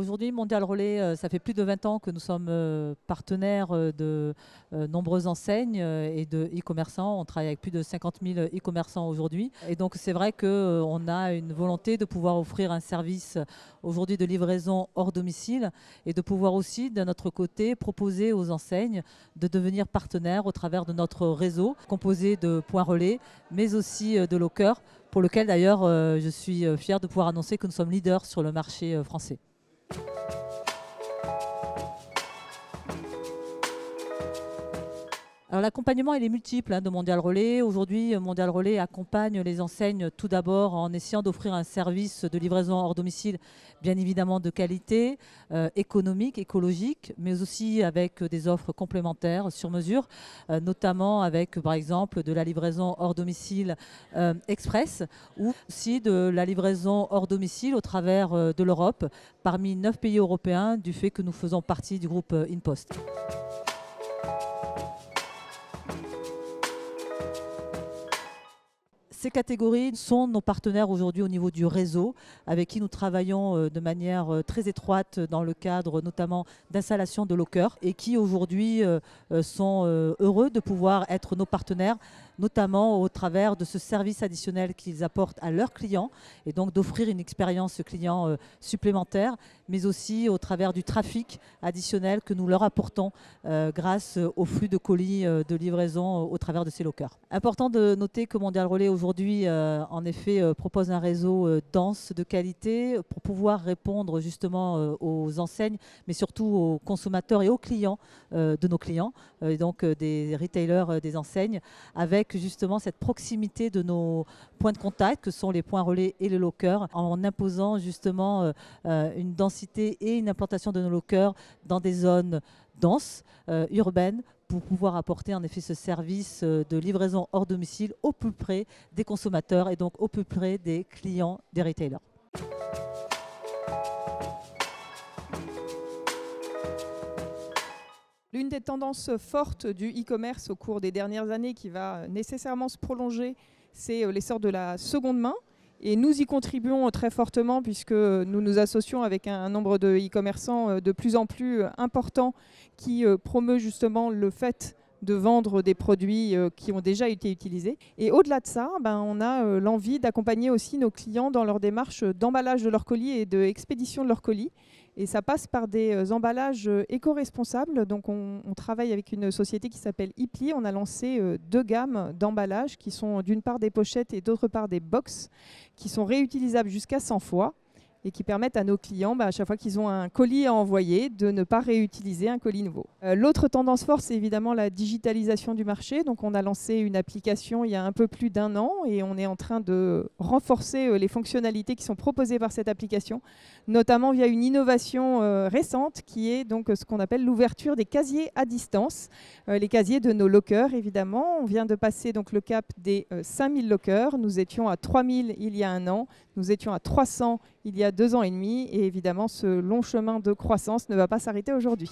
Aujourd'hui, Mondial Relais, ça fait plus de 20 ans que nous sommes partenaires de nombreuses enseignes et de e-commerçants. On travaille avec plus de 50 000 e-commerçants aujourd'hui. Et donc, c'est vrai qu'on a une volonté de pouvoir offrir un service aujourd'hui de livraison hors domicile et de pouvoir aussi, de notre côté, proposer aux enseignes de devenir partenaires au travers de notre réseau composé de points relais, mais aussi de lockers, pour lequel d'ailleurs je suis fière de pouvoir annoncer que nous sommes leaders sur le marché français. Alors l'accompagnement il est multiple de Mondial Relais. Aujourd'hui, Mondial Relais accompagne les enseignes tout d'abord en essayant d'offrir un service de livraison hors domicile, bien évidemment de qualité, économique, écologique, mais aussi avec des offres complémentaires sur mesure, notamment avec par exemple de la livraison hors domicile express ou aussi de la livraison hors domicile au travers de l'Europe parmi 9 pays européens du fait que nous faisons partie du groupe InPost. Ces catégories sont nos partenaires aujourd'hui au niveau du réseau avec qui nous travaillons de manière très étroite dans le cadre notamment d'installation de lockers et qui aujourd'hui sont heureux de pouvoir être nos partenaires, notamment au travers de ce service additionnel qu'ils apportent à leurs clients et donc d'offrir une expérience client supplémentaire, mais aussi au travers du trafic additionnel que nous leur apportons grâce au flux de colis de livraison au travers de ces lockers. Important de noter que Mondial Relais aujourd'hui en effet propose un réseau dense de qualité pour pouvoir répondre justement aux enseignes, mais surtout aux consommateurs et aux clients de nos clients, et donc des retailers des enseignes, avec justement cette proximité de nos points de contact que sont les points relais et les lockers, en imposant justement une densité et une implantation de nos lockers dans des zones denses, urbaines, pour pouvoir apporter en effet ce service de livraison hors domicile au plus près des consommateurs et donc au plus près des clients des retailers. L'une des tendances fortes du e-commerce au cours des dernières années qui va nécessairement se prolonger, c'est l'essor de la seconde main. Et nous y contribuons très fortement puisque nous nous associons avec un nombre de e-commerçants de plus en plus important qui promeut justement le fait de vendre des produits qui ont déjà été utilisés. Et au-delà de ça, on a l'envie d'accompagner aussi nos clients dans leur démarche d'emballage de leurs colis et d'expédition de leurs colis. Et ça passe par des emballages éco-responsables. Donc on travaille avec une société qui s'appelle Ipli. On a lancé 2 gammes d'emballages qui sont d'une part des pochettes et d'autre part des box qui sont réutilisables jusqu'à 100 fois et qui permettent à nos clients, à chaque fois qu'ils ont un colis à envoyer, de ne pas réutiliser un colis nouveau. L'autre tendance forte, c'est évidemment la digitalisation du marché. Donc on a lancé une application il y a un peu plus d'1 an et on est en train de renforcer les fonctionnalités qui sont proposées par cette application, notamment via une innovation récente qui est donc ce qu'on appelle l'ouverture des casiers à distance. Les casiers de nos lockers, évidemment. On vient de passer donc le cap des 5000 lockers. Nous étions à 3000 il y a 1 an. Nous étions à 300 il y a 2 ans et demi. Et évidemment, ce long chemin de croissance ne va pas s'arrêter aujourd'hui.